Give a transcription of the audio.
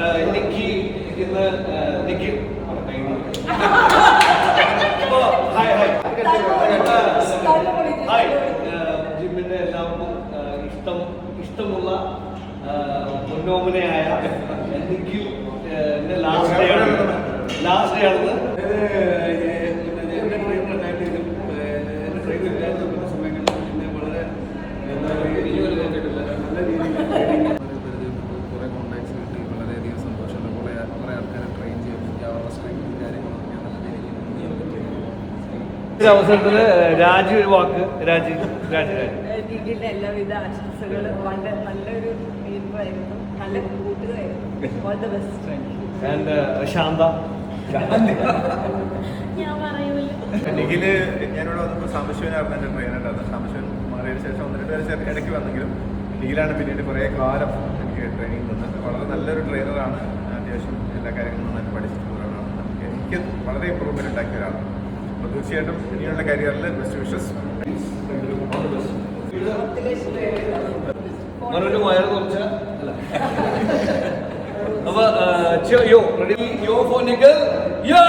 എനിക്ക് ഇന്ന് നിഖിൽ ഹായ് ജിമ്മിന്റെ എല്ലാവർക്കും ഇഷ്ടമുള്ള മുന്നോമനയായ നിഖിൽ ലാസ്റ്റ് ഡേ ആണെന്ന് അവസരത്തില് രാജി ഒരു വാക്ക് രാജി എല്ലാവിധ ആശംസകളും വളരെ നല്ലൊരു തീർപ്പായിരുന്നു, നല്ല കൂട്ടുകാരായിരുന്നു. All the best. And Shantha ഞാൻ പറയൂല. നിഖില് ഞാനിവിടെ വന്നപ്പോൾ സാംബശിവനായിരുന്നു എൻ്റെ ട്രെയിനുണ്ടായിരുന്നത്. സാംബശിവൻ മാറിയതിനു ശേഷം 1-2 പേര് ഇടയ്ക്ക് വന്നെങ്കിലും നിഖിലാണ് പിന്നീട് കുറേ കാലം എനിക്ക് ട്രെയിനിങ് തന്നത്. വളരെ നല്ലൊരു ട്രെയിനറാണ്. അത്യാവശ്യം എല്ലാ കാര്യങ്ങളും നന്നായിട്ട് പഠിച്ചിട്ടുള്ളതാണ്. എനിക്ക് വളരെ ഇമ്പ്രൂവ്മെൻറ്റ് ഉണ്ടാക്കിയ ഒരാളാണ്. അപ്പോൾ തീർച്ചയായിട്ടും ഇനിയുള്ള കരിയറിൽ ബെസ്റ്റ് വിഷസ്. വയറ് കുറച്ച അപ്പൊ യോ റെഡി യോ ഫോർ നിഖിൽ യോ.